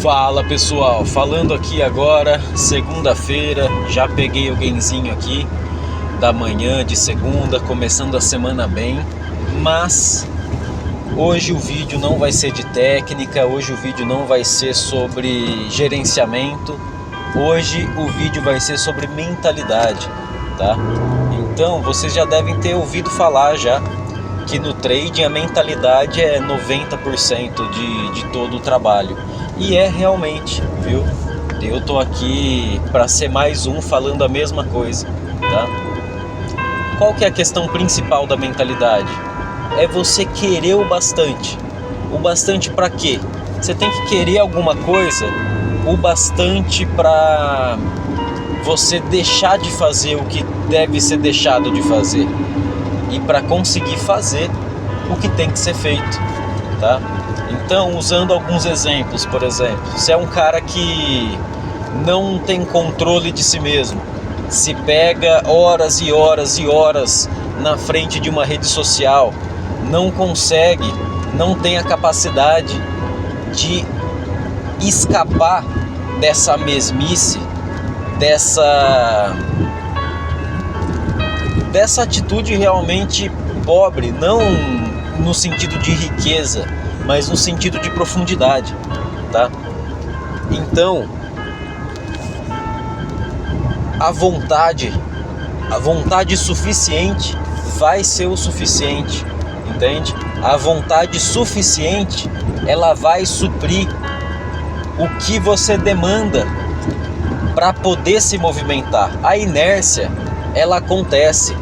Fala pessoal, falando aqui agora, segunda-feira, já peguei o genzinho aqui da manhã de segunda, começando a semana bem, mas hoje o vídeo não vai ser de técnica, hoje o vídeo não vai ser sobre gerenciamento, hoje o vídeo vai ser sobre mentalidade, tá? Então vocês já devem ter ouvido falar já que no trading a mentalidade é 90% de todo o trabalho. E é realmente, viu? Eu tô aqui para ser mais um falando a mesma coisa, tá? Qual que é a questão principal da mentalidade? É você querer o bastante. O bastante para quê? Você tem que querer alguma coisa o bastante para você deixar de fazer o que deve ser deixado de fazer e para conseguir fazer o que tem que ser feito, tá? Então, usando alguns exemplos, por exemplo, se é um cara que não tem controle de si mesmo, se pega horas e horas e horas na frente de uma rede social, não consegue, não tem a capacidade de escapar dessa mesmice, dessa atitude realmente pobre, não no sentido de riqueza, mas no sentido de profundidade, tá? Então, a vontade suficiente vai ser o suficiente, entende? A vontade suficiente, ela vai suprir o que você demanda para poder se movimentar. A inércia, ela acontece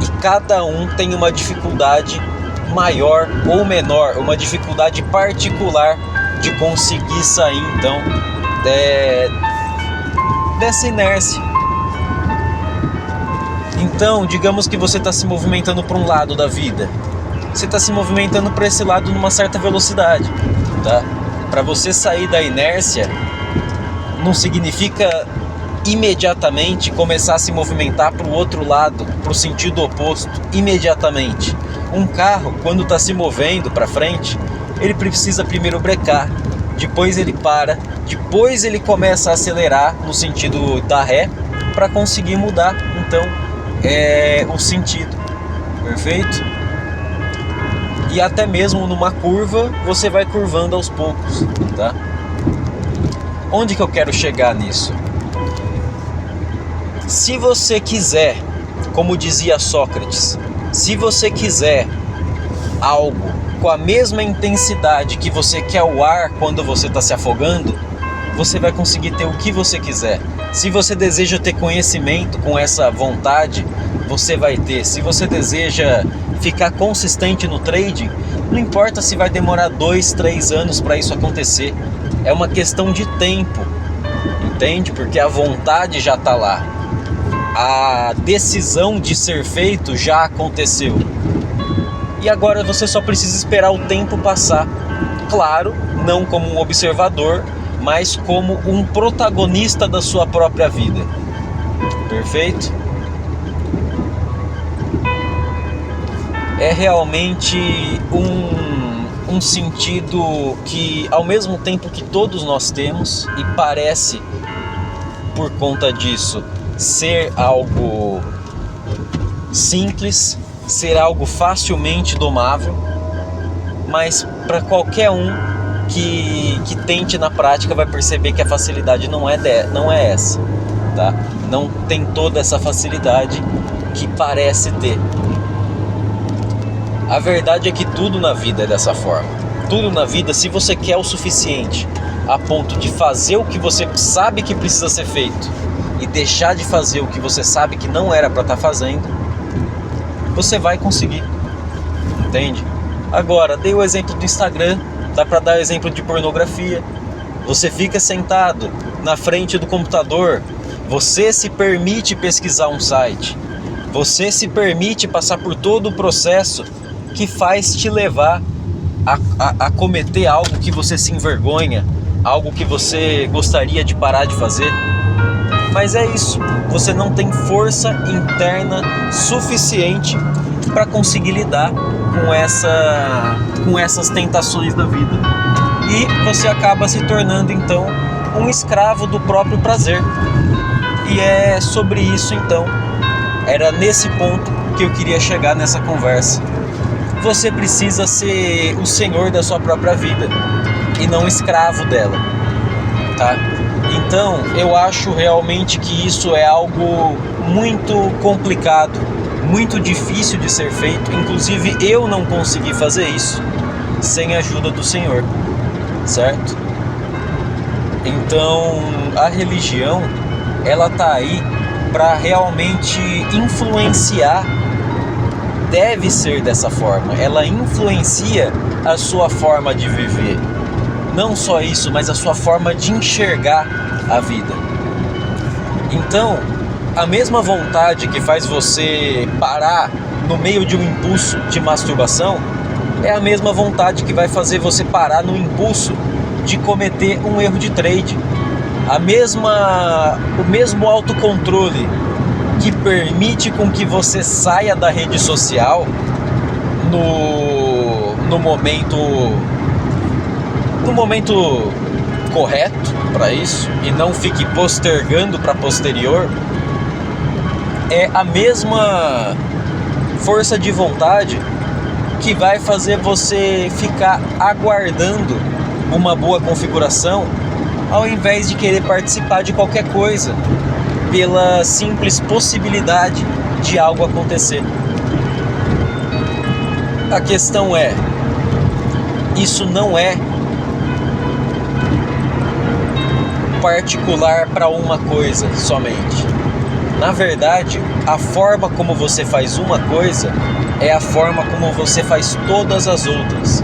e cada um tem uma dificuldade maior ou menor, uma dificuldade particular de conseguir sair então dessa inércia. Então, digamos que você está se movimentando para um lado da vida, você está se movimentando para esse lado numa certa velocidade, tá? Para você sair da inércia não significa imediatamente começar a se movimentar para o outro lado, para o sentido oposto, imediatamente. Um carro, quando está se movendo para frente, ele precisa primeiro brecar, depois ele para, depois ele começa a acelerar no sentido da ré para conseguir mudar então o sentido, perfeito? E até mesmo numa curva você vai curvando aos poucos, tá? Onde que eu quero chegar nisso? Se você quiser, como dizia Sócrates, se você quiser algo com a mesma intensidade que você quer o ar quando você está se afogando, você vai conseguir ter o que você quiser. Se você deseja ter conhecimento com essa vontade, você vai ter. Se você deseja ficar consistente no trading, não importa se vai demorar 2, 3 anos para isso acontecer. É uma questão de tempo, entende? Porque a vontade já está lá. A decisão de ser feito já aconteceu. E agora você só precisa esperar o tempo passar. Claro, não como um observador, mas como um protagonista da sua própria vida. Perfeito? É realmente um sentido que, ao mesmo tempo que todos nós temos, e parece, por conta disso, ser algo simples, ser algo facilmente domável, mas para qualquer um que tente na prática vai perceber que a facilidade não é essa, tá? Não tem toda essa facilidade que parece ter. A verdade é que tudo na vida é dessa forma. Tudo na vida, se você quer o suficiente a ponto de fazer o que você sabe que precisa ser feito e deixar de fazer o que você sabe que não era para estar fazendo, você vai conseguir, entende? Agora, dei o exemplo do Instagram, dá para dar exemplo de pornografia. Você fica sentado na frente do computador, você se permite pesquisar um site, você se permite passar por todo o processo que faz te levar a cometer algo que você se envergonha, algo que você gostaria de parar de fazer. Mas é isso, você não tem força interna suficiente para conseguir lidar com essas tentações da vida. e você acaba se tornando então um escravo do próprio prazer. E é sobre isso então, era nesse ponto que eu queria chegar nessa conversa. Você precisa ser o senhor da sua própria vida e não escravo dela, tá? Então eu acho realmente que isso é algo muito complicado, muito difícil de ser feito. Inclusive eu não consegui fazer isso sem a ajuda do Senhor, certo? Então a religião, ela tá aí para realmente influenciar. Deve ser dessa forma, ela influencia a sua forma de viver. Não só isso, mas a sua forma de enxergar a vida. Então, a mesma vontade que faz você parar no meio de um impulso de masturbação é a mesma vontade que vai fazer você parar no impulso de cometer um erro de trade. O mesmo autocontrole que permite com que você saia da rede social no momento correto para isso e não fique postergando para posterior, é a mesma força de vontade que vai fazer você ficar aguardando uma boa configuração ao invés de querer participar de qualquer coisa pela simples possibilidade de algo acontecer. A questão é, isso não é particular para uma coisa somente. Na verdade, a forma como você faz uma coisa é a forma como você faz todas as outras.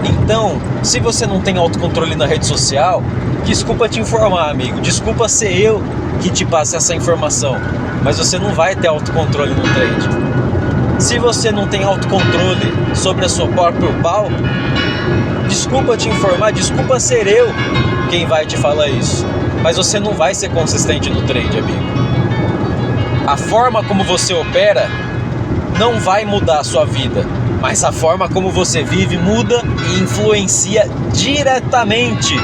Então, se você não tem autocontrole na rede social, desculpa te informar, amigo, desculpa ser eu que te passe essa informação, mas você não vai ter autocontrole no trade. Se você não tem autocontrole sobre a sua própria pau, desculpa te informar, desculpa ser eu quem vai te falar isso, mas você não vai ser consistente no trade, amigo. A forma como você opera não vai mudar a sua vida, mas a forma como você vive muda e influencia diretamente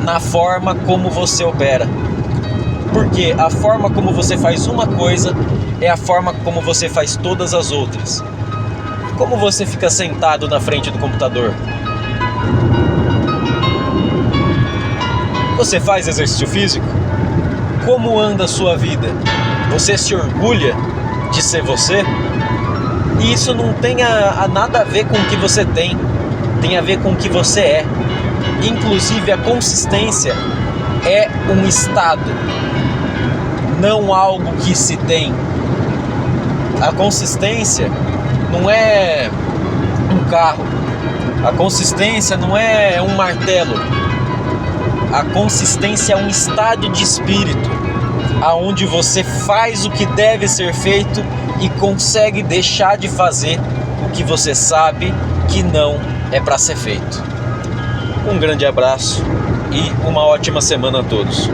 na forma como você opera. Porque a forma como você faz uma coisa é a forma como você faz todas as outras. Como você fica sentado na frente do computador? Você faz exercício físico? Como anda a sua vida? Você se orgulha de ser você? E isso não tem nada a ver com o que você tem a ver com o que você é. Inclusive a consistência é um estado, não algo que se tem. A consistência não é um carro, a consistência não é um martelo. A consistência é um estado de espírito, aonde você faz o que deve ser feito e consegue deixar de fazer o que você sabe que não é para ser feito. Um grande abraço e uma ótima semana a todos.